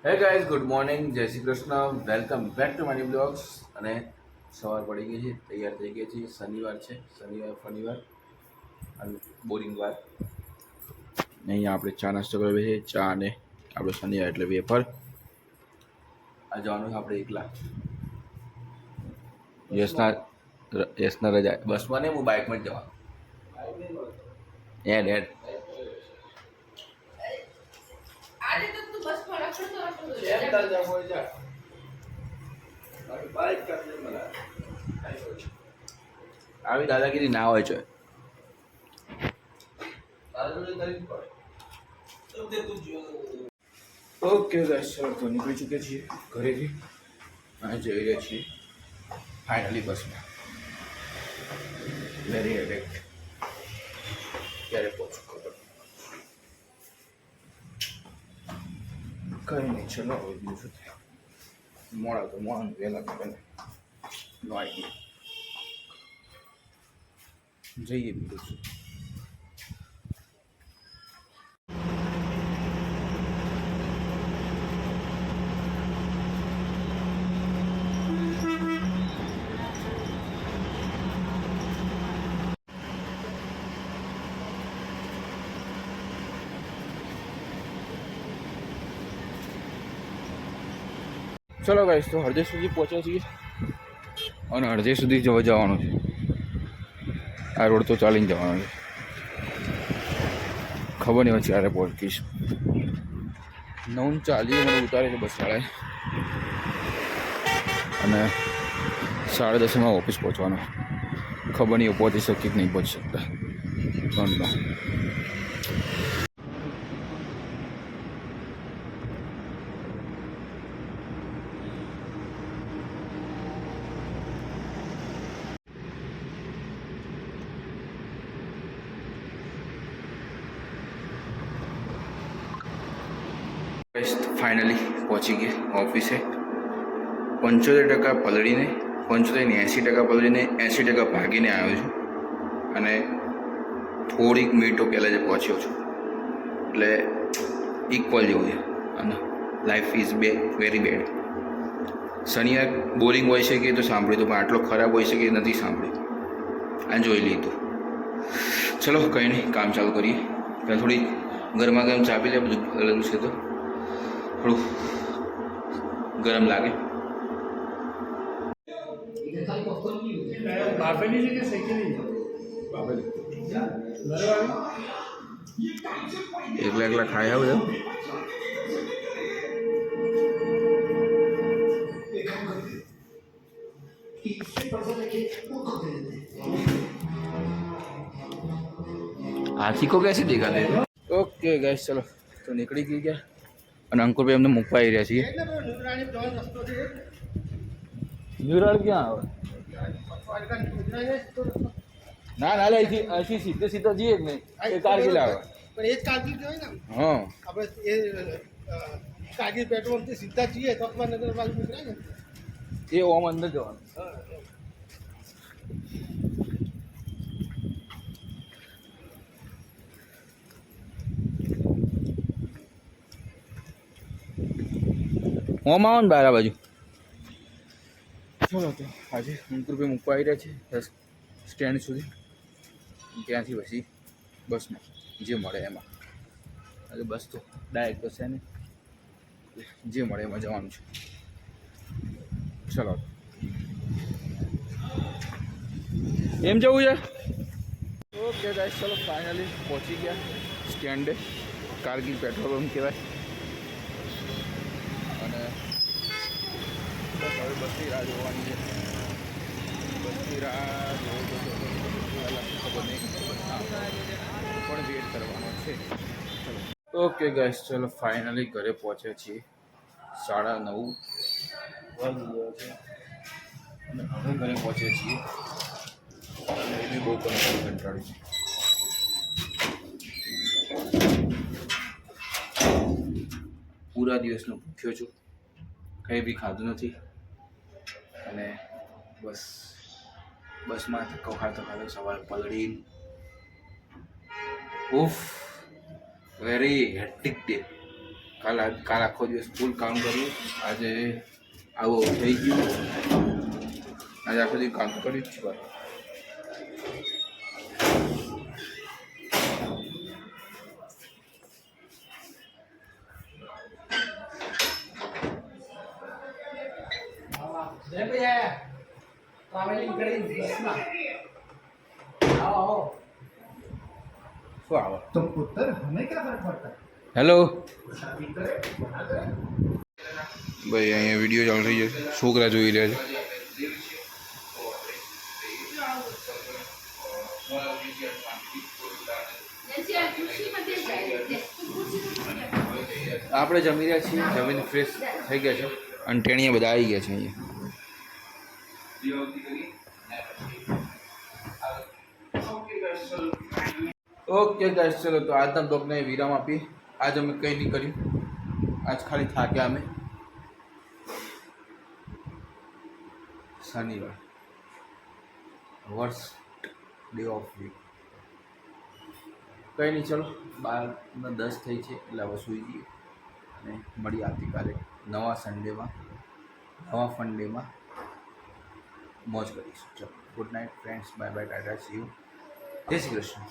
Hey guys, good morning, જય Shri Krishna, welcome back to my blogs. અને સવાર પડી ગઈ છે, તૈયાર થઈ ગઈ છે. શનિવાર છે, શનિવાર ફનિવાર અને બોરિંગ વાર. અહીંયા આપણે ચા નાસ્તો કર્યો છે, ચા અને આપણો શનિવાર એટલે વેફર. આ જવાનું છે આપણે એકલા. યશના રજા બસમાં નહીં, હું બાઇકમાં જ જવાનું. એડ એડ આજે તો તું બસ માં રખડતો આવી દાદાગીરી ના હોય છે. ઓકે ગાઈસ, ચલો તો નીકળી ચૂક્યા છીએ ઘરેથી અને જઈ રહ્યા છીએ ફાઇનલી બસમાં. વેરી એવેક્ટ ક્યારે પહોંચું ખબર કંઈ નહીં. ચલો હવે બીજું શું થાય, મોડા તો મોડા, વહેલા તો વહેલા. નો આઈડિયા, જઈએ બીજું શું. ચલો ગાઈસ, તો અડધે સુધી પહોંચ્યા છીએ અને અડધે સુધી જવાનું છે. આ રોડ તો ચાલીને જવાનો છે. ખબર નહીં હોય ક્યારે પહોંચીશ. 9:40 મને ઉતારે છે બસવાળાએ અને 10:30 ઓફિસ પહોંચવાનો. ખબર નહીં પહોંચી શકીએ કે નહીં પહોંચી શકતા. ફાઇનલી પહોંચી ગયા ઓફિસે. 75% પલળીને, 75 ને 80% પલળીને 80% ભાગીને આવ્યો છું અને થોડીક મિનિટો પહેલાં જ પહોંચ્યો છું. એટલે ઇક્વલ જેવું છે અને લાઈફ ઇઝ વેરી બેડ. શનિવાર બોરિંગ હોય છે કે તો સાંભળ્યું હતું, પણ આટલો ખરાબ હોય છે કે નથી સાંભળ્યું. આ જોઈ લીધું. ચલો કંઈ નહીં, કામ ચાલુ કરીએ. ત્યાં થોડી ગરમા ગરમ ચા પી લે, બધું અલગ છે તો થોડું ગરમ લાગે. એકલા એકલા ખાઈ આવું એમ. હાથી કો कैसे देखा दे. ओके गाइस, चलो तो નીકળી ગઈ ગયા અને અંકુરભાઈ અમને મૂકવા આવી રહ્યા છીએ. ન્યુરાળ ક્યાં આવે? ના ના, અહીંથી સીધે સીધા જઈએ જ નહીં, એ કારગિલ આવે. પણ એ જ કારગિલ કહેવાય ને. હા, આપણે એ કારગિલ પેટ્રોલથી સીધા જઈએ તો નગર બાજુ નીકળે ને, એ ઓમ અંદર જવાનું. ઓમ આવો ને બહાર આ બાજુ. ચલો તો આજે અંકુરભાઈ મૂકવા આવી રહ્યા છે સ્ટેન્ડ સુધી. ત્યાંથી પછી બસમાં જે મળે એમાં. આજે બસ તો ડાયરેક્ટ બસ છે ને, જે મળે એમાં જવાનું છે. ચલો એમ જવું છે. ઓકે ગાઈસ, ચલો ફાઇનલી પહોંચી ગયા સ્ટેન્ડે. કારગિલ પેટ્રોલ પંપ કહેવાય. અને બસ હવે બસની રાહ જોવાની છે. બસની રાહ ખબર નહીં પણ વેટ કરવાનો છે. ચલો ઓકે ગાઈસ, ચલો ફાઇનલી ઘરે પહોંચ્યા છીએ. 9:30 વાગી ગયા છે અને હવે ઘરે પહોંચ્યા છીએ. અને એ બી બહુ કંટાળ્યું છે. પૂરા દિવસનો ભૂખ્યો છું, કંઈ બી ખાધું નથી અને બસમાં ધક્કો ખાતો સવારે પલળી. ઉફ, વેરી હેક્ટિક ડે. કાલ આખો દિવસ ફૂલ કામ કર્યું. આજે આવું થઈ ગયું. આજે આખો દિવસ કામ કર્યું જ છે. ટ્રાવેલિંગ કરીને દેશમાં આવો શું આવે તો પુત્ર હમે ક્યાં ફરક પડતા હેલો ભાઈ, અહીંયા વિડીયો ચાલુ થઈ જશે. છોકરા જોઈ રહ્યા છે. આપણે જમી રહ્યા છીએ. જમીને ફ્રેશ થઈ ગયા છે અને ટેણીયા બધા આવી ગયા છે અહીંયા. ઓકે ગાઈસ, ચલો તો આજના બ્લોગને વિરામ આપી. આજ અમે કંઈ નહીં કર્યું. આજ ખાલી થાક્યા અમે. શનિવાર, વર્સ્ટ ડે ઓફ વીક. કંઈ નહીં, ચલો 12:10 થઈ છે એટલે હવે સૂઈ જઈએ અને મળીએ આવતીકાલે નવા સન્ડેમાં, નવા ફન ડેમાં. મોજ કરીશું. ચલો, good night friends, bye bye, Tata, C you, જય શ્રી કૃષ્ણ.